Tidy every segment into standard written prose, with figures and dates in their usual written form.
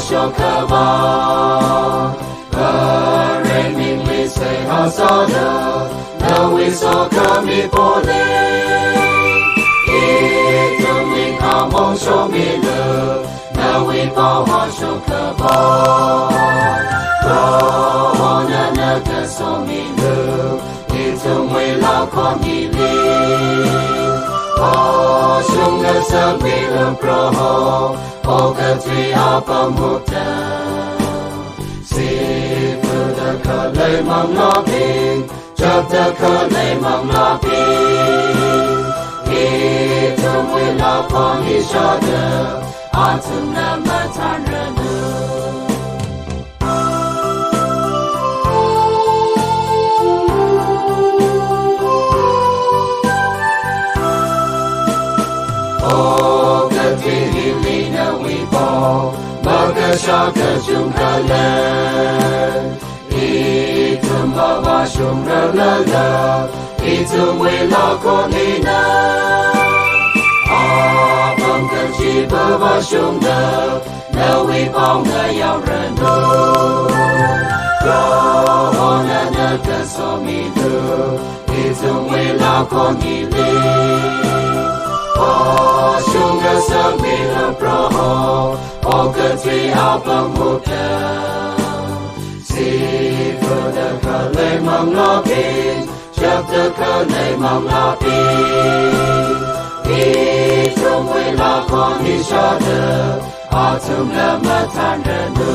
小渴望，和人民为谁好造的，能为所可弥不灵，一种灵好梦受弥勒，能为报好小渴望，我那个Somilu，一种为老狂一灵，兄的生命的 Proho。我个最好保护的，幸福的可雷蒙罗宾，这的可雷蒙罗宾，直为了光你说的，阿曾那么残忍的。哦，个天里的微波，某个小个中个人，一直妈妈熊热了了，一直为了过你呢。啊，帮个鸡爸爸熊的，那微波那要人多。Proho那个Somilu，一直为了过你哩。Oh, syunga Somilu Proho, oh ketri abang muda. Sifu de kalai mang lapin, chap de kalai mang lapin. Itung wei la kong hi sha de, atung le matan rendu.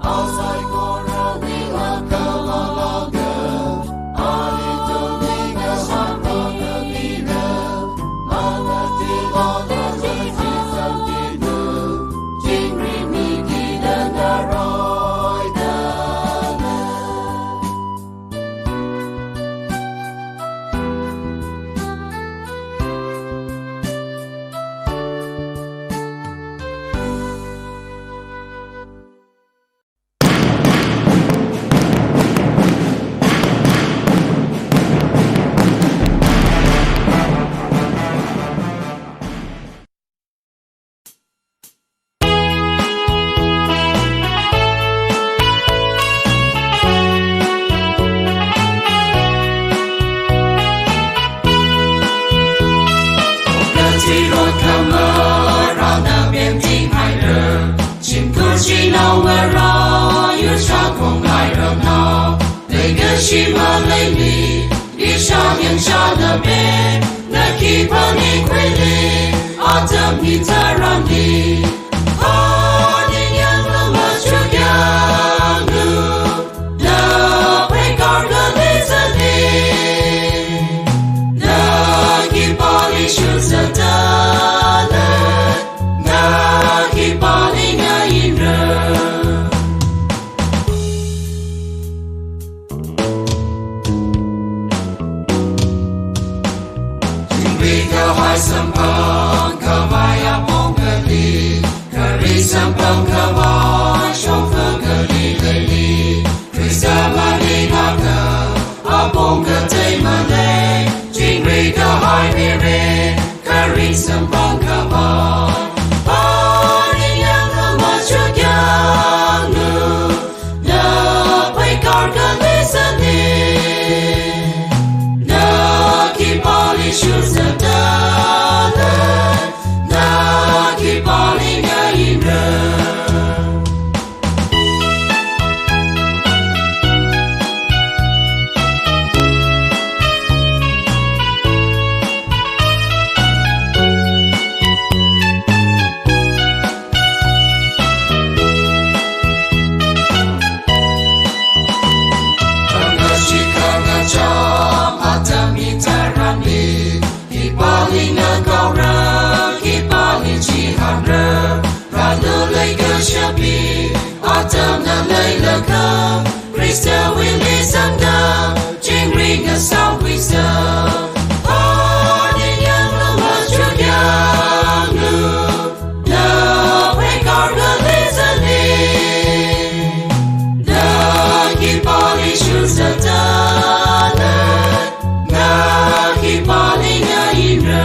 Outside for a ra yu Shakok ngai rầm na lấy cái gì mà lấy đi đi xa những xa là bé na khi bao nhiêu quên đi ở tâm đi ta ram đi ở đi nhang là mà chưa nhang được là phải có cái lý do đi na khi bao nhiêu sự sợ ta na khi bao nhiêu ngày rồi hai sampang kavaya mongali kari sampang kavaya shofa gali leli krisamani naka apong katay malay jingri ka hai mere kari sampang kavaya pani yang nama chukyang nu na pai kar gali sani na ki pali shuzata Atam na lay lakam Krista wili sangam Jing ring a sound we sung Harding yang la machugyang lu Na pekar galizali Na kipali shuzatana Na kipali ngaira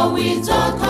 win cho